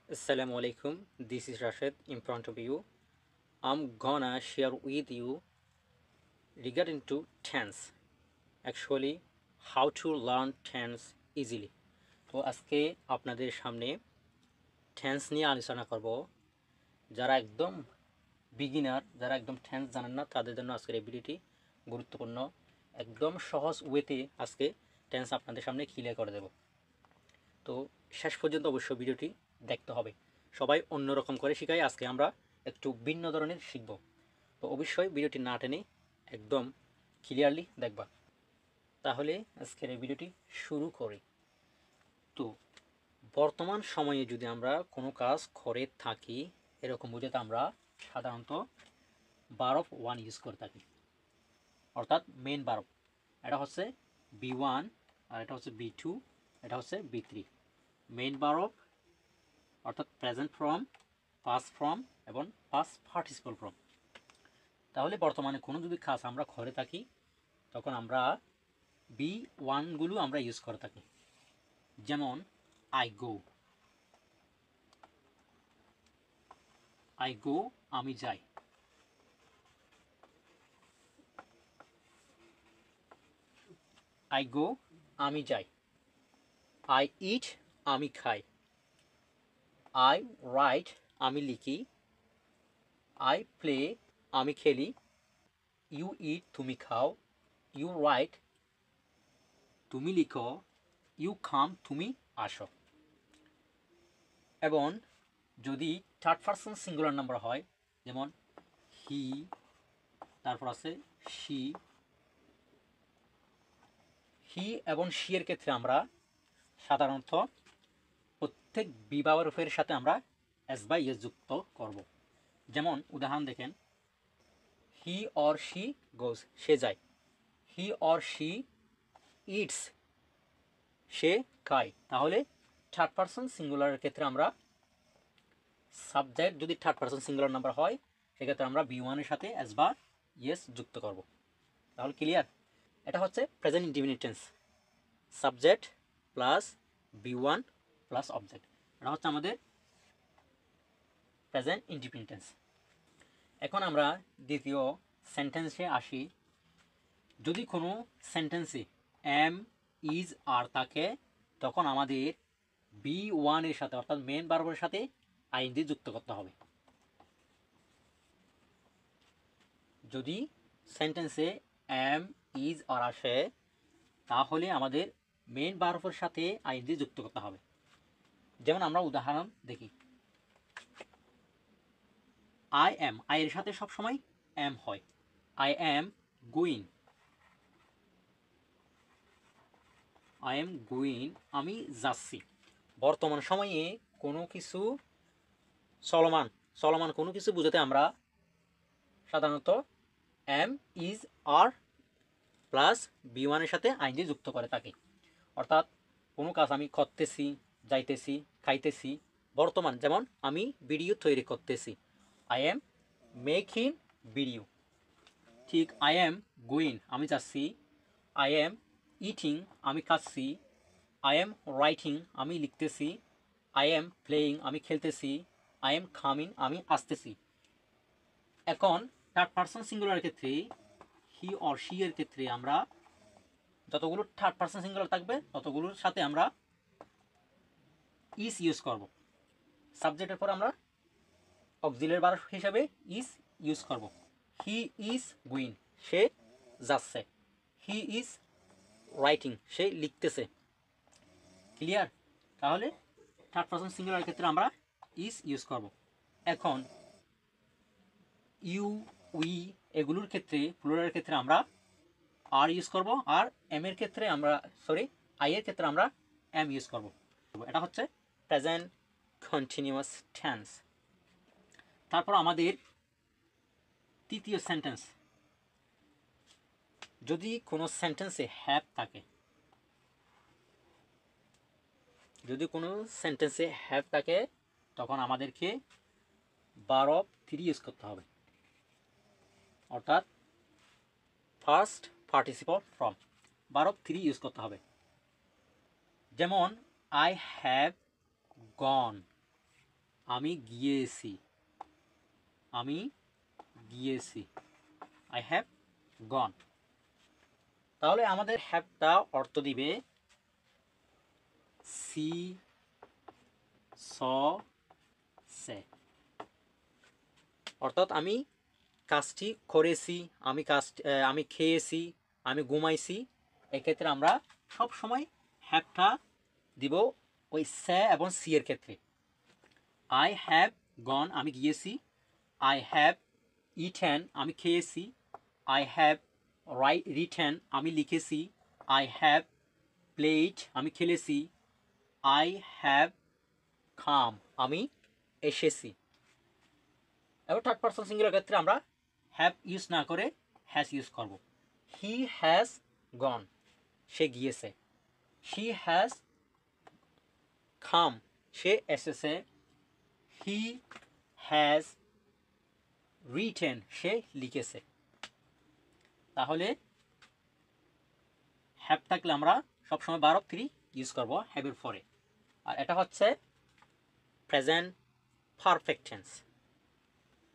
Assalamu alaikum. This is Rashid in front of you. I'm gonna share with you regarding to tense. Actually, how to learn tense easily. তো আজকে আপনাদের সামনে tense নিয়ে আলোচনা করব। যারা একদম বিগিনার, যারা একদম টেন্স জানেন না, তাদের জন্য আজকের এই ভিডিওটি গুরুত্বপূর্ণ। একদম সহজ ওয়েতে আজকে টেন্স আপনাদের সামনে ক্লিয়ার করে দেব। তো শেষ পর্যন্ত অবশ্যই ভিডিওটি দেখতে হবে। সবাই অন্যরকম করে শেখায়, আজকে আমরা একটু ভিন্ন ধরনের শিখব। তো অবশ্যই ভিডিওটি না টেনে একদম ক্লিয়ারলি দেখবা। তাহলে আজকের এই ভিডিওটি শুরু করি। তো বর্তমান সময়ে যদি আমরা কোনো কাজ করে থাকি, এরকম বোঝাতে আমরা সাধারণত ভার্ব ওয়ান ইউজ করে থাকি, অর্থাৎ মেন ভার্ব। এটা হচ্ছে বি1 আর এটা হচ্ছে বি2, এটা হচ্ছে বি3। মেইন ভার্ব অর্থাৎ প্রেজেন্ট ফর্ম, পাস্ট ফর্ম এবং পাস্ট পার্টিসিপল ফর্ম। তাহলে বর্তমানে কোনো যদি কাজ আমরা করে থাকি, তখন আমরা বি1গুলো আমরা ইউজ করে থাকি। যেমন আই গো, আমি যাই। আই গো আমি যাই। আই ইট আমি খাই। আই রাইট আমি লিখি। আই প্লে আমি খেলি। ইউ ইট তুমি খাও। ইউ রাইট তুমি লিখো। ইউ কাম তুমি আসো। এবং যদি থার্ড পারসন সিঙ্গুলার নাম্বার হয়, যেমন হি, তারপর আছে শি। হি এবং শি এর ক্ষেত্রে আমরা সাধারণত প্রত্যেক বিভাগ রূপের সাথে আমরা এস বাই এস যুক্ত করব। যেমন উদাহরণ দেখেন, হি অর শি গোজ, সে যায়। হি অর শি ইটস, সে খায়। তাহলে থার্ড পারসন সিঙ্গুলারের ক্ষেত্রে আমরা সাবজেক্ট যদি থার্ড পারসন সিঙ্গুলার নাম্বার হয়, সেক্ষেত্রে আমরা বি1 এর সাথে এস বা ইয়েস যুক্ত করব। তাহলে ক্লিয়ার? এটা হচ্ছে present indefinite tense, subject plus B one plus object. এটা হচ্ছে আমাদের প্রেজেন্ট ইনডিফিনিট টেন্স। এখন আমরা দ্বিতীয় সেন্টেন্সে আসি। যদি কোনো সেন্টেন্সে এম, ইজ, আর থাকে, তখন আমাদের বি1 এর সাথে অর্থাৎ মেন ভার্বের সাথে আইএনজি যুক্ত করতে হবে। যদি সেন্টেন্সে এম, ইজ, আর আসে, তাহলে আমাদের মেন ভার্বের সাথে আইএনজি যুক্ত করতে হবে। যেমন আমরা উদাহরণ দেখি, আই এম, আই এর সাথে সবসময় এম হয়। I am going, I am going আমি যাচ্ছি। বর্তমান সময়ে কোনো কিছু চলমান কোনো কিছু বোঝাতে আমরা সাধারণত am, is, are plus V one এর সাথে আইনজি যুক্ত করে থাকি। অর্থাৎ কোনো কাজ আমি করতেছি, যাইতেছি, খাইতেছি। বর্তমান, যেমন আমি ভিডিও তৈরি করতেছি, আই এম মেকিং ভিডিও। ঠিক আই এম গোয়িং আমি যাচ্ছি। আই এম ইটিং আমি খাচ্ছি। আই এম রাইটিং আমি লিখতেছি। আই এম প্লেয়িং আমি খেলতেছি। আই এম কামিং আমি আসতেছি। এখন থার্ড পারসন সিঙ্গুলার ক্ষেত্রে হি অর শি এর ক্ষেত্রে আমরা যতগুলো থার্ড পারসন সিঙ্গুলার থাকবে ততগুলোর সাথে আমরা ইজ ইউজ করব। সাবজেক্টের পর আমরা অক্সিলারি ভার্ব হিসাবে ইজ ইউজ করব। হি ইজ গোয়িং, সে যাচ্ছে। হি ইজ রাইটিং, সে লিখতেছে। ক্লিয়ার? তাহলে থার্ড পারসন সিঙ্গুলার ক্ষেত্রে আমরা ইজ ইউজ করব। এখন ইউ, উই এগুলোর ক্ষেত্রে, প্লুরালের ক্ষেত্রে আমরা আর ইউজ করব। আর এম এর ক্ষেত্রে আমরা আই এর ক্ষেত্রে আমরা এম ইউজ করব। এটা হচ্ছে প্রেজেন্ট কন্টিনিউয়াস টেন্স। তারপর আমাদের তৃতীয় সেন্টেন্স, যদি কোনো সেন্টেন্সে হ্যাভ থাকে, তখন আমাদেরকে ভার্ব থ্রি ইউজ করতে হবে, অর্থাৎ first participle form verb three use করতে হবে। যেমন আই হ্যাভ গন, আমি গিয়েছি, আমি গিয়েছি, আই হ্যাভ গন। তাহলে আমাদের হ্যাভটা অর্থ দিবে সি, স, সে। অর্থাৎ আমি কাজটি করেছি, আমি খেয়েছি, আমি ঘুমাইছি। এক্ষেত্রে আমরা সব সময় হ্যাভটা দিব ওই সে এবং সি এর ক্ষেত্রে। আই হ্যাভ গন, আমি গিয়েছি। আই হ্যাভ ইটেন, আমি খেয়েছি। আই হ্যাভ রিটেন, আমি লিখেছি। আই হ্যাভ প্লেড, আমি খেলেছি। আই হ্যাভ কাম, আমি এসেছি। এবার থার্ড পারসন সিঙ্গুলার ক্ষেত্রে আমরা হ্যাভ ইউজ না করে হ্যাজ ইউজ করব। হি হ্যাজ গন, সে গিয়েছে। শি হ্যাজ কাম, সে এসেছে। হি হ্যাজ রিটেন, সে লিখেছে। তাহলে হ্যাভ থাকলে আমরা সবসময় বার অফ 3 ইউজ করব হ্যাভের পরে। আর এটা হচ্ছে প্রেজেন্ট পারফেক্ট টেন্স।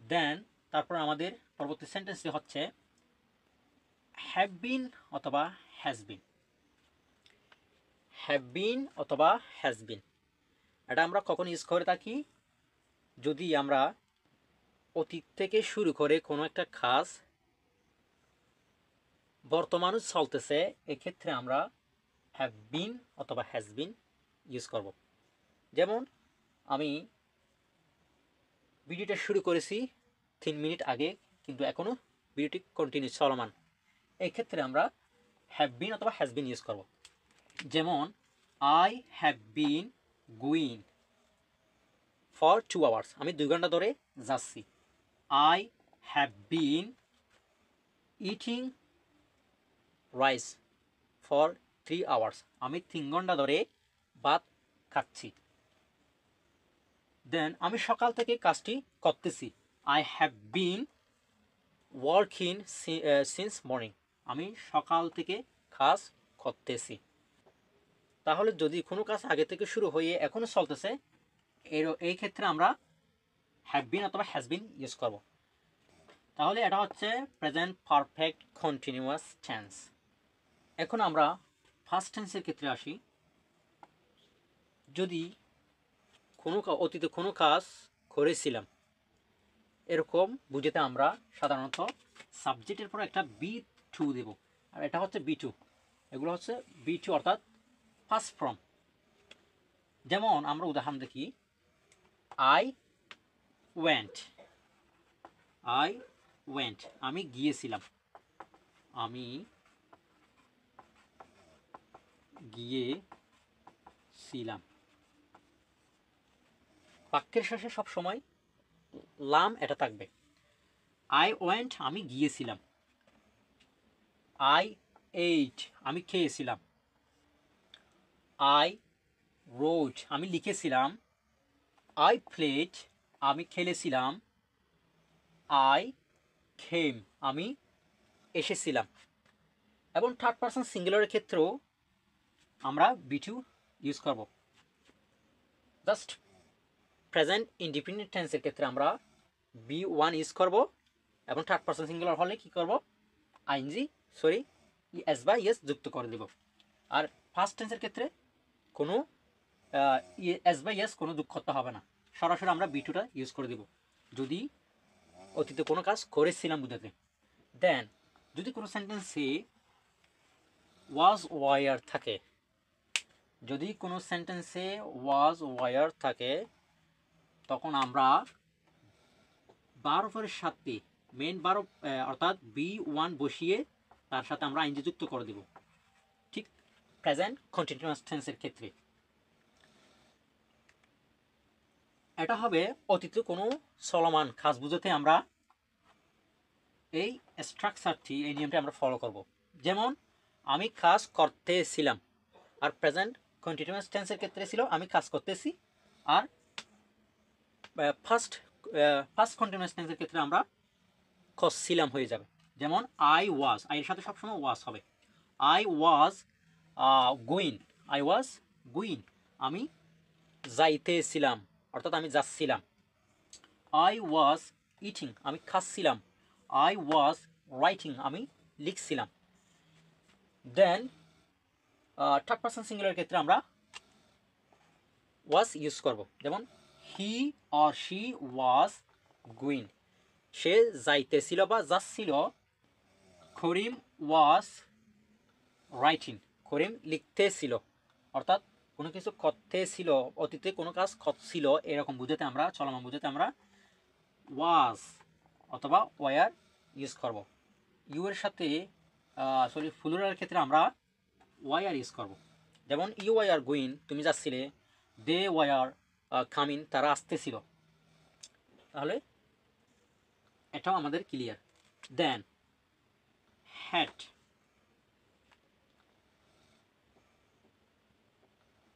দেন তারপর আমাদের পরবর্তী সেন্টেন্সটি হচ্ছে হ্যাভ বিন অথবা হ্যাজ বিন। হ্যাভ বিন অথবা হ্যাজ বিন, এটা আমরা কখন ইউজ করে থাকি? যদি আমরা অতীত থেকে শুরু করে কোনো একটা কাজ বর্তমানে চলতেছে, এক্ষেত্রে আমরা হ্যাভ বিন অথবা হ্যাজ বিন ইউজ করব। যেমন আমি ভিডিওটা শুরু করেছি 3 মিনিট আগে, কিন্তু এখনও ভিডিওটি কন্টিনিউ চলমান। এই ক্ষেত্রে আমরা হ্যাভ বিন অথবা হ্যাজ বিন ইউজ করব। যেমন I have been going for 2 hours, আমি 2 ঘন্টা ধরে যাচ্ছি। I have been eating rice for 3 hours, আমি 3 ঘন্টা ধরে ভাত খাচ্ছি। দেন আমি সকাল থেকে কাজটি করতেছি। I have been working since morning, আমি সকাল থেকে কাজ করতেছি। তাহলে যদি কোনো কাজ আগে থেকে শুরু হয়ে এখনো চলতেছে, এই ক্ষেত্রে আমরা হ্যাভ বিন অথবা হ্যাজ বিন ইউজ করব। তাহলে এটা হচ্ছে প্রেজেন্ট পারফেক্ট কন্টিনিউয়াস টেন্স। এখন আমরা ফার্স্ট টেন্সের ক্ষেত্রে আসি। যদি অতীতে কোনো কাজ করেছিলাম এরকম বুঝতে আমরা সাধারণত সাবজেক্টের পর একটা বি2 দেব, আর এটা হচ্ছে বি2। এগুলো হচ্ছে বি2 অর্থাৎ ফার্স্ট ফর্ম। যেমন আমরা উদাহরণ দেখি, আই ওয়েন্ট, আই ওয়েন্ট, আমি গিয়েছিলাম, আমি গিয়েছিলাম। বাক্যের শেষে সবসময় লাম এটা থাকবে। আই ওয়েন্ট, আমি গিয়েছিলাম। আই এইট, আমি খেয়েছিলাম। আই রোড, আমি লিখেছিলাম। আই প্লেড, আমি খেলেছিলাম। আই খেম, আমি এসেছিলাম। এবং থার্ড পারসন সিঙ্গুলারের ক্ষেত্রেও আমরা বি2 ইউজ করব। জাস্ট প্রেজেন্ট ইন্ডিপেন্ডেন্ট টেন্সের ক্ষেত্রে আমরা বি1 ইউজ করব, এবং থার্ড পারসন সিঙ্গুলার হলে কি করব? এস বা ইয়েস যুক্ত করে দেব। আর ফার্স্ট টেন্সের ক্ষেত্রে কোনো এস বা ইয়েস কোনো যোগ করতে হবে না, সরাসরি আমরা বি2টা ইউজ করে দেব যদি অতীতে কোনো কাজ করেছিলাম বুঝাতে। দেন যদি কোনো সেন্টেন্সে ওয়াজ ওয়ার থাকে, যদি কোনো সেন্টেন্সে ওয়াজ ওয়ার থাকে, তখন আমরা ভার্বের সাথে মেইন ভার্ব অর্থাৎ বি1 বসিয়ে তার সাথে আমরা আইনজি যুক্ত করে দেব, ঠিক প্রেজেন্ট কন্টিনিউয়াস টেন্সের ক্ষেত্রে। এটা হবে অতীতে কোনো চলমান কাজ বুঝাতে আমরা এই স্ট্রাকচারটি, এই নিয়মটি আমরা ফলো করব। যেমন আমি কাজ করতেছিলাম, আর প্রেজেন্ট কন্টিনিউয়াস টেন্সের ক্ষেত্রে ছিল আমি কাজ করতেছি। আর ফার্স্ট কন্টিনিউয়াস টেন্সের ক্ষেত্রে আমরা করছিলাম হয়ে যাবে। যেমন আই ওয়াজ, এর সাথে সবসময় ওয়াজ হবে। I was going, I was going, আমি যাইতেছিলাম। অর্থাৎ আমি যাচ্ছিলাম। আই ওয়াজ ইটিং, আমি খাচ্ছিলাম। আই ওয়াজ রাইটিং, আমি লিখছিলাম। দেন থার্ড পারসন সিঙ্গুলার ক্ষেত্রে আমরা ওয়াজ ইউজ করব। যেমন he or she was going, সে যাইতেছিল বা যাচ্ছিল। করিম ওয়াজ রাইটিং, করিম লিখতেছিল। অর্থাৎ কোনো কিছু করতেছিল, অতীতে কোনো কাজ করছিল, এরকম বুঝাতে আমরা, চলমান বুঝাতে আমরা ওয়াজ অথবা ওয়ার ইউজ করব। ইউ এর সাথে সরি প্লুরাল ক্ষেত্রে আমরা ওয়ার ইউজ করব। যেমন ইউ ওয়ার গোয়িং, তুমি যাচ্ছিলে। দে ওয়ার কামিং, তারা আসতেছিল। তাহলে এটাও আমাদের ক্লিয়ার। দেন হ্যাড,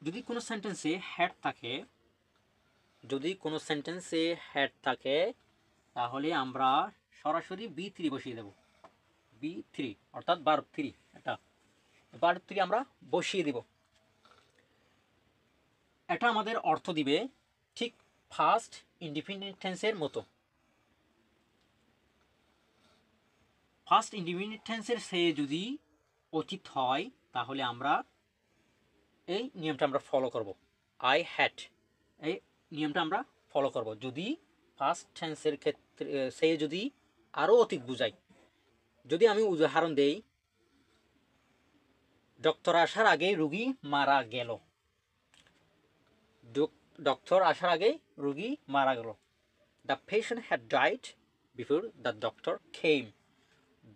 যদি কোনো সেন্টেন্সে হ্যাড থাকে, যদি কোনো সেন্টেন্সে হ্যাড থাকে তাহলে আমরা সরাসরি বি3 বসিয়ে দেব। বি3 অর্থাৎ ভার্ব 3, এটা ভার্ব 3 আমরা বসিয়ে দিব। এটা আমাদের অর্থ দিবে ঠিক ফার্স্ট ইন্ডিপেন্ডেন্ট টেন্সের মতো। ফার্স্ট ইন্ডিপেন্ডেন্ট টেন্সের সে যদি অতীত হয় তাহলে আমরা এই নিয়মটা আমরা ফলো করব। আই হ্যাড, এই নিয়মটা আমরা ফলো করব। যদি ফার্স্ট টেন্সের ক্ষেত্রে সে যদি আরও অতীত বুঝাই, যদি আমি উদাহরণ দেই, ডক্টর আসার আগেই রুগী মারা গেল। ডক্টর আসার আগেই রুগী মারা গেল। The patient had died before the doctor came.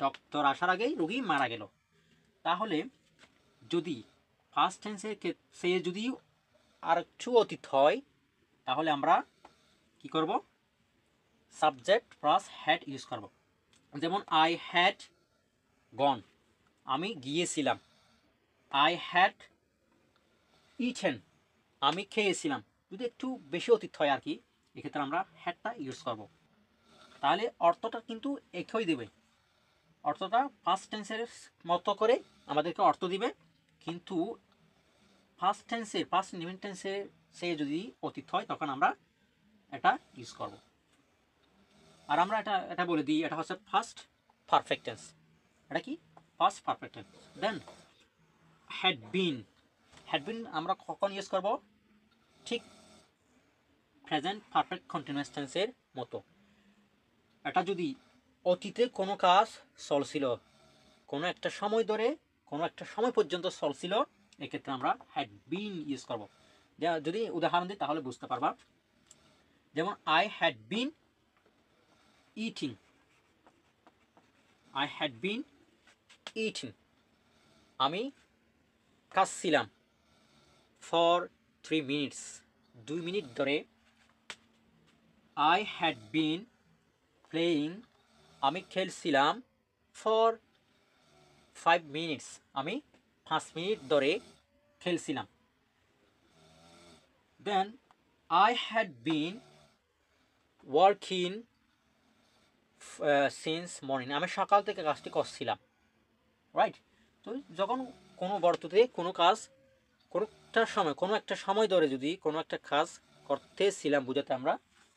Doctor আসার আগেই রুগী মারা গেল। তাহলে যদি ফার্স্ট টেন্সের সে যদি আর একটু অতীত হয় তাহলে আমরা কি করব? সাবজেক্ট প্লাস হ্যাড ইউজ করব। যেমন আই হ্যাড গন, আমি গিয়েছিলাম। আই হ্যাড ইটেন, আমি খেয়েছিলাম। যদি একটু বেশি অতীত হয় আর কি, এক্ষেত্রে আমরা হ্যাডটা ইউজ করব। তাহলে অর্থটা কিন্তু একই দেবে। অর্থটা ফার্স্ট টেন্সের মতো করে আমাদেরকে অর্থ দিবে, কিন্তু ফার্স্ট টেন্সের ফার্স্ট ইন্ডিপেন্ডেন্ট টেন্সে সে যদি অতীত হয় তখন আমরা এটা ইউজ করব। আর আমরা এটা বলে দিই, এটা হচ্ছে ফার্স্ট পারফেক্ট টেন্স। এটা কি? First perfect tense. Then had been, had been আমরা কখন ইউজ করব? ঠিক প্রেজেন্ট পারফেক্ট কন্টিনিউয়াস টেন্সের মতো। এটা যদি অতীতে কোনো কাজ চলছিল, কোনো একটা সময় ধরে, কোনো একটা সময় পর্যন্ত চলছিল, এক্ষেত্রে আমরা হ্যাড বিন ইউজ করব। যদি উদাহরণ দিই তাহলে বুঝতে পারবা। যেমন I had been eating, I had been eating, আমি খাচ্ছিলাম। ফর 3 মিনিটস, 2 মিনিট ধরে। আই হ্যাড বিন প্লেয়িং, আমি খেলছিলাম। ফর 5 মিনিটস, আমি 5 মিনিট ধরে খেলছিলাম। Then I had been working since morning, আমি সকাল থেকে কাজটি করছিলাম। রাইট? তো যখন কোনো বর্ততে কোনো কাজ, কোনো একটা সময় ধরে যদি কোনো একটা কাজ করতেছিলাম বুঝাতে আমরা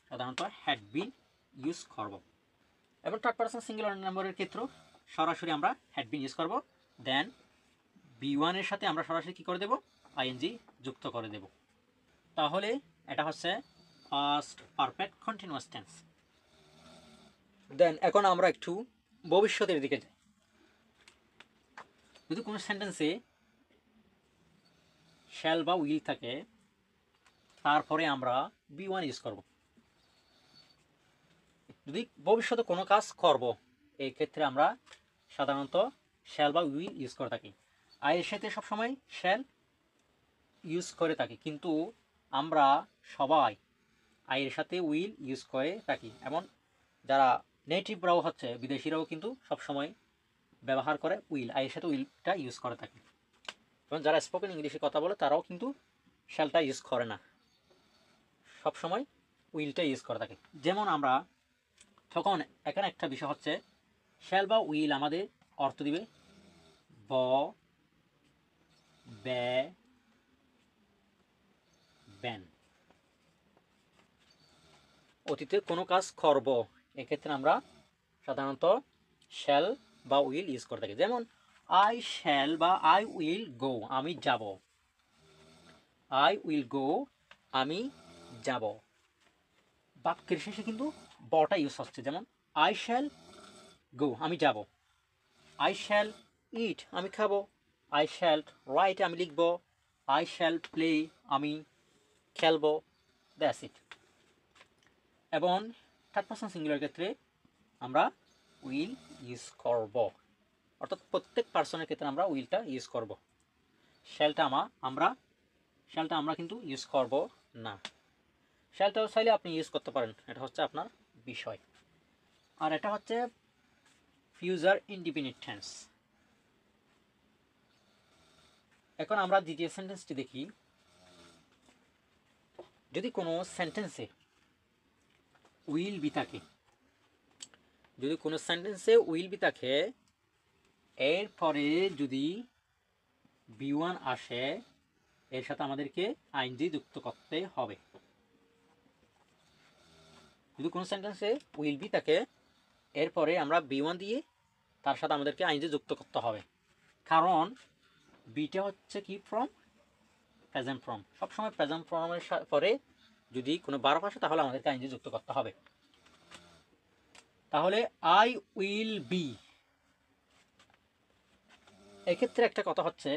সাধারণত হ্যাড বিন ইউজ করব। এবং থার্ড পারসন সিঙ্গুলার নাম্বারের ক্ষেত্রেও সরাসরি আমরা হ্যাড বিন ইউজ করব। দেন বি1 এর সাথে আমরা সরাসরি কী করে দেব? আইএনজি যুক্ত করে দেব। তাহলে এটা হচ্ছে ফার্স্ট পারফেক্ট কন্টিনিউয়াস টেন্স। দেন এখন আমরা একটু ভবিষ্যতের দিকে যাই। যদি কোনো সেন্টেন্সে শ্যাল বা উইল থাকে তারপরে আমরা বি1 ইউজ করব। যদি ভবিষ্যতে কোনো কাজ করব, এই ক্ষেত্রে আমরা সাধারণত শ্যাল বা উইল ইউজ করে থাকি। আয়ের সাথে সবসময় শ্যাল ইউজ করে থাকি, কিন্তু আমরা সবাই আয়ের সাথে উইল ইউজ করে থাকি। এমন যারা নেটিভরাও হচ্ছে বিদেশিরাও কিন্তু সবসময় ব্যবহার করে উইল, আয়ের সাথে উইলটা ইউজ করে থাকে। এবং যারা স্পোকেন ইংলিশে কথা বলে তারাও কিন্তু শ্যালটা ইউজ করে না, সবসময় উইলটা ইউজ করে থাকে। যেমন আমরা তখন এখানে একটা বিষয় হচ্ছে, শ্যাল বা উইল আমাদের অর্থ দিবে ব, বে, বেন। অতীতে কোনো কাজ করব, এক্ষেত্রে আমরা সাধারণত শ্যাল বা উইল ইউজ করে থাকি। যেমন আই শ্যাল বা আই উইল গো, আমি যাব। আই উইল গো, আমি যাব। বাক্যের শেষে কিন্তু বটা ইউজ হচ্ছে। যেমন আই শ্যাল গো, আমি যাব। আই শ্যাল ইট, আমি খাবো। আই শ্যাল রাইট, আমি লিখব। আই শ্যাল প্লে, আমি খেলবো। That's it. এবং থার্ড পারসন সিঙ্গুলার ক্ষেত্রে আমরা উইল ইউজ করব, অর্থাৎ প্রত্যেক পার্সনের ক্ষেত্রে আমরা উইলটা ইউজ করব। শ্যালটা আমরা কিন্তু ইউজ করব না। শ্যালটাও চাইলে আপনি ইউজ করতে পারেন, এটা হচ্ছে আপনার বিষয়। আর এটা হচ্ছে ফিউচার ইনডিপেন্ডেন্ট টেন্স। এখন আমরা দ্বিতীয় সেন্টেন্সটি দেখি। যদি কোনো সেন্টেন্সে উইল বি থাকে, যদি কোনো সেন্টেন্সে উইল বি থাকে, এরপরে যদি বি1 আসে, এর সাথে আমাদেরকে আইএনজি যুক্ত করতে হবে। যদি কোনো সেন্টেন্সে উইল বি থাকে, এরপরে আমরা বি1 দিয়ে তার সাথে আমাদেরকে আইএনজি যুক্ত করতে হবে। কারণ বিটা হচ্ছে কি ফর্ম, প্রেজেন্ট ফর্ম। সবসময় প্রেজেন্ট ফর্মের পরে যদি কোনো ভার্ব আসে তাহলে আমাদেরকে আইএনজি যুক্ত করতে হবে। তাহলে আই উইল বি, এক্ষেত্রে একটা কথা হচ্ছে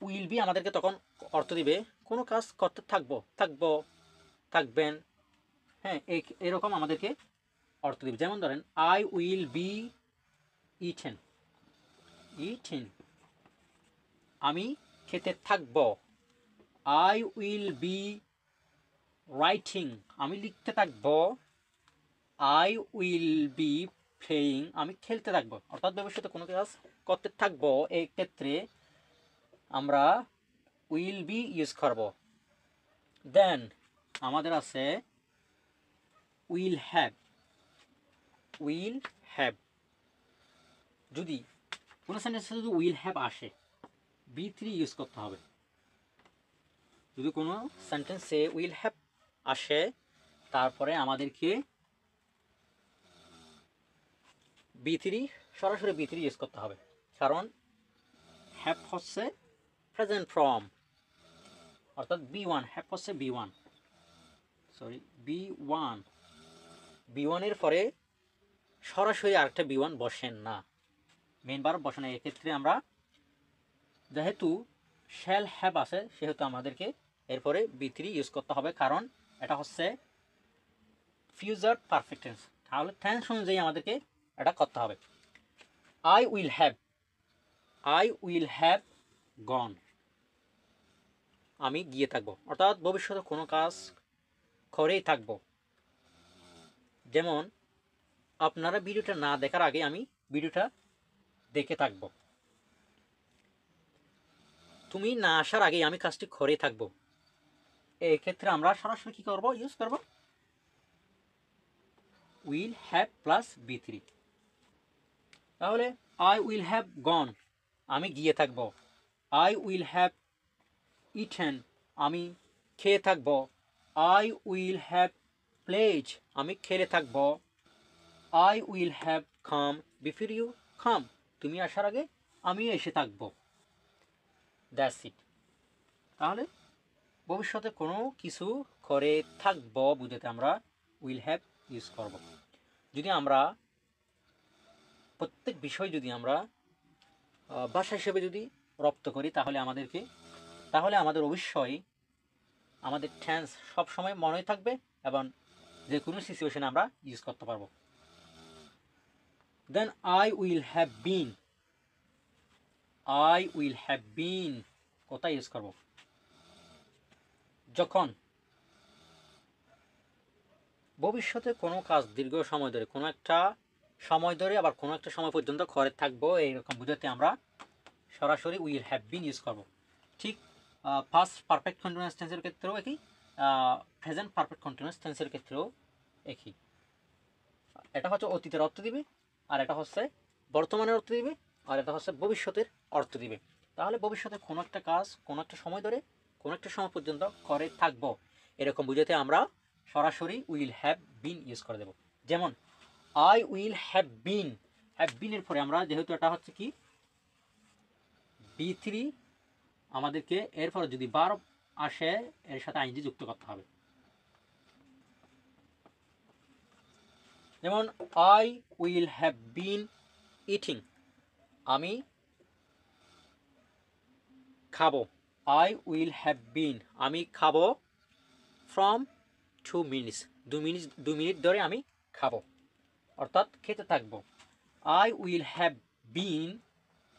উইল বি আমাদেরকে তখন অর্থ দিবে কোনো কাজ করতে থাকবো, থাকবেন। হ্যাঁ, এরকম আমাদেরকে অর্থ দিবে। যেমন ধরেন আই উইল বি ইটেন, আমি খেতে থাকবো। আই উইল বি রাইটিং, আমি লিখতে থাকবো। আই উইল বি প্লেয়িং, আমি খেলতে থাকবো। অর্থাৎ ভবিষ্যতে কোনো কাজ করতে থাকবো, এই ক্ষেত্রে আমরা উইল বি ইউজ করব। দেন আমাদের আছে উইল হ্যাভ। যদি কোনো সেন্টেন্সে যদি উইল হ্যাভ আসে, বি3 ইউজ করতে হবে। যদি কোনো সেন্টেন্সে উইল হ্যাভ আসে, তারপরে আমাদেরকে সরাসরি বি3 ইউজ করতে হবে। কারণ হ্যাভ হচ্ছে প্রেজেন্ট ফর্ম, অর্থাৎ বি1, হ্যাভ হচ্ছে বি1 এর পরে সরাসরি আরেকটা বি1 বসেন না, মেন ভার্ব বসে না। এক্ষেত্রে আমরা যেহেতু শ্যাল হ্যাভ আছে, সেহেতু আমাদেরকে এরপরে বি3 ইউজ করতে হবে। কারণ এটা হচ্ছে ফিউচার পারফেক্ট টেন্স, তাহলে টেন্স অনুযায়ী আমাদেরকে এটা করতে হবে। আই উইল হ্যাভ গন, আমি গিয়ে থাকবো। অর্থাৎ ভবিষ্যতে কোনো কাজ করেই থাকবো। যেমন আপনারা ভিডিওটা না দেখার আগে আমি ভিডিওটা দেখে থাকবো। তুমি না আসার আগে আমি কাজটি করেই থাকবো। এই ক্ষেত্রে আমরা সরাসরি কি করব, ইউজ করব উইল হ্যাভ প্লাস বি3। তাহলে আই উইল হ্যাভ গন, আমি গিয়ে থাকবো। আই উইল হ্যাভ ইটেন, আমি খেয়ে থাকবো। আই উইল হ্যাভ প্লেড, আমি খেলে থাকবো। I will have come before you come, তুমি আসার আগে আমি এসে থাকবো। That's it. তাহলে ভবিষ্যতে কোনো কিছু করে থাকবো বুঝাতে আমরা উইল হ্যাভ ইউজ করব। যদি আমরা প্রত্যেক বিষয় যদি আমরা ভাষা হিসেবে যদি রপ্ত করি, তাহলে আমাদের অবশ্যই আমাদের টেন্স সবসময় মনে থাকবে এবং যে কোনো সিচুয়েশনে আমরা ইউজ করতে পারবো। Then I will have been কোথায় ইউজ করব, যখন ভবিষ্যতে কোনো কাজ দীর্ঘ সময় ধরে, কোনো একটা সময় ধরে আবার কোনো একটা সময় পর্যন্ত করে থাকবো, এইরকম বুঝাতে আমরা সরাসরি উইল হ্যাভ বিন ইউজ করব। ঠিক পাস্ট পারফেক্ট কন্টিনিউয়াস টেন্সের ক্ষেত্রেও একই, প্রেজেন্ট পারফেক্ট কন্টিনিউয়াস টেন্সের ক্ষেত্রেও একই। এটা হচ্ছে অতীতের অর্থ দিবে, আর এটা হচ্ছে বর্তমানের অর্থ দিবে, আর এটা হচ্ছে ভবিষ্যতের অর্থ দিবে। তাহলে ভবিষ্যতে কোনো একটা কাজ কোনো একটা সময় ধরে কোনো একটা সময় পর্যন্ত করে থাকবো, এরকম বুঝাতে আমরা সরাসরি উইল হ্যাভ বিন ইউজ করে দেব। যেমন আই উইল হ্যাভ বিনের পরে আমরা যেহেতু এটা হচ্ছে কি B3, আমাদেরকে এরপরে যদি ভার্ব আসে এর সাথে আইনজি যুক্ত করতে হবে। যেমন I will have been eating, আমি খাবো। আই উইল হ্যাভ বিন, আমি খাবো ফ্রম 2 মিনিটস, 2 মিনিট ধরে আমি খাবো, অর্থাৎ খেতে থাকবো। I will have been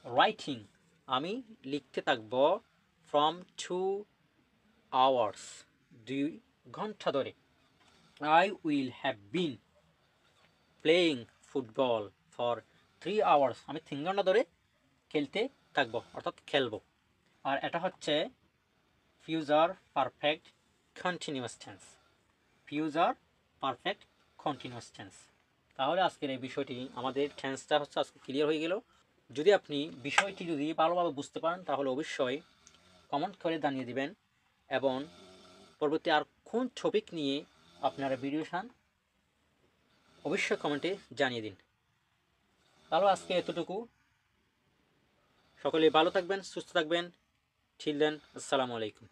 writing, আমি লিখতে থাকবো ফ্রম 2 আওয়ার্স, 2 ঘন্টা ধরে। I will have been playing football for 3 hours, আমি 3 ঘন্টা ধরে খেলতে থাকবো, অর্থাৎ খেলবো। আর এটা হচ্ছে future perfect continuous tense, future perfect continuous tense. তাহলে আজকের এই বিষয়টি আমাদের টেন্সটা হচ্ছে আজকে ক্লিয়ার হয়ে গেল। যদি আপনি বিষয়টি যদি ভালোভাবে বুঝতে পারেন তাহলে অবশ্যই কমেন্ট করে জানিয়ে দিবেন, এবং পরবর্তী আর কোন টপিক নিয়ে আপনারা ভিডিও চান অবশ্যই কমেন্টে জানিয়ে দিন। তাহলে আজকে এতটুকু, সকলে ভালো থাকবেন, সুস্থ থাকবেন। টিল দেন, আসসালামু আলাইকুম।